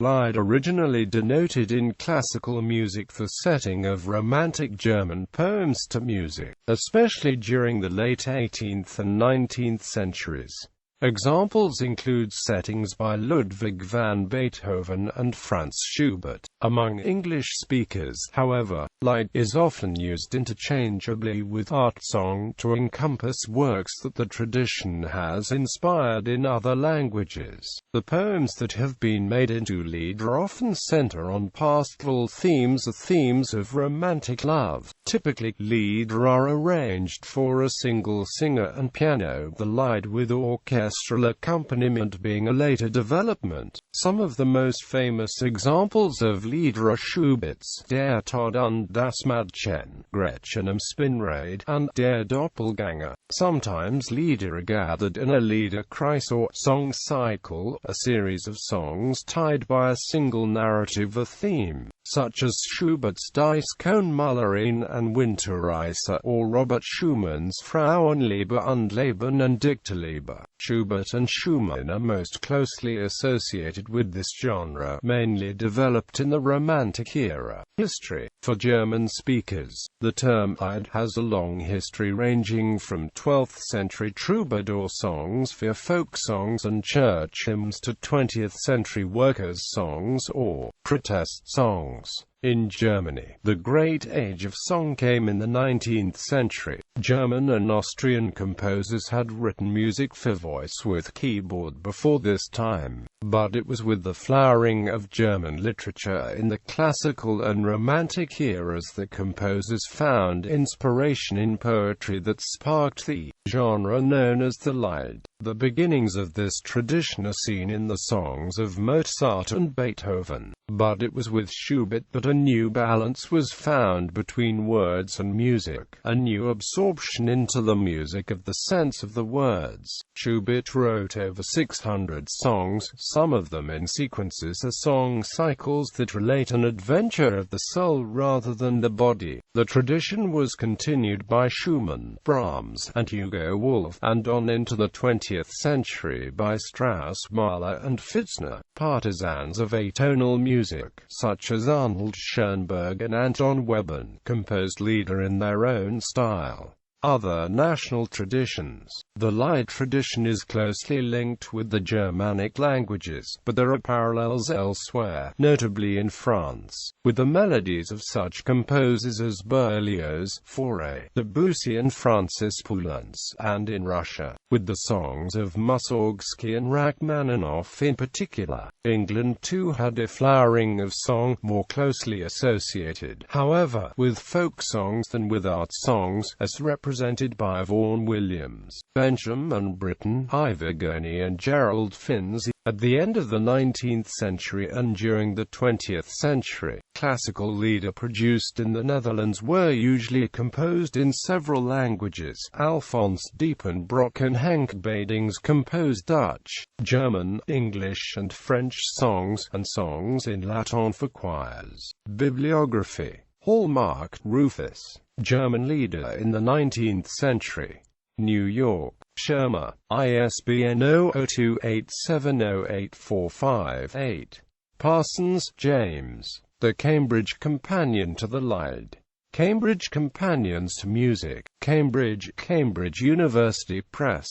Lied originally denoted in classical music the setting of romantic German poems to music, especially during the late 18th and 19th centuries. Examples include settings by Ludwig van Beethoven and Franz Schubert. Among English speakers, however, lied is often used interchangeably with art song to encompass works that the tradition has inspired in other languages. The poems that have been made into lieder often center on pastoral themes or themes of romantic love. Typically, lieder are arranged for a single singer and piano, the lied with orchestral accompaniment being a later development. Some of the most famous examples of lieder are Schubert's Der Tod und das Mädchen, Gretchen am Spinnrad, and Der Doppelganger. Sometimes lieder are gathered in a liederkreis or song cycle, a series of songs tied by a single narrative or theme, such as Schubert's Die Schoenmalerin and Winterreise, or Robert Schumann's Frauenliebe und Leben und Dichterliebe. Schubert and Schumann are most closely associated with this genre, mainly developed in the Romantic era. History. For German speakers, the term lied has a long history ranging from 12th century troubadour songs for folk songs and church hymns to 20th century workers' songs or protest songs. In Germany, the Great Age of Song came in the 19th century. German and Austrian composers had written music for voice with keyboard before this time, but it was with the flowering of German literature in the classical and romantic eras that composers found inspiration in poetry that sparked the genre known as the lied. The beginnings of this tradition are seen in the songs of Mozart and Beethoven, but it was with Schubert that a new balance was found between words and music, a new absorption into the music of the sense of the words. Schubert wrote over 600 songs, some of them in sequences or song cycles that relate an adventure of the soul rather than the body. The tradition was continued by Schumann, Brahms, and Hugo Wolf, and on into the 20th century by Strauss, Mahler, and Pfitzner. Partisans of atonal music, such as Arnold Schoenberg and Anton Webern, composed lieder in their own style. Other national traditions. The lied tradition is closely linked with the Germanic languages, but there are parallels elsewhere, notably in France, with the melodies of such composers as Berlioz, Fauré, Debussy and Francis Poulenc, and in Russia, with the songs of Mussorgsky and Rachmaninoff in particular. England too had a flowering of song, more closely associated, however, with folk songs than with art songs, as represented by Vaughan Williams, Benjamin Britten, Ivor Gurney and Gerald Finzi. At the end of the 19th century and during the 20th century, classical lieder produced in the Netherlands were usually composed in several languages. Alphonse Diepenbrock and Henk Badings composed Dutch, German, English and French songs, and songs in Latin for choirs. Bibliography. Hallmark, Rufus. German lieder in the 19th century. New York. Schirmer, ISBN 0028708458. Parsons, James. The Cambridge Companion to the Lied. Cambridge Companions to Music. Cambridge, Cambridge University Press.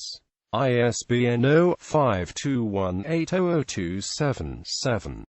ISBN 0521800277.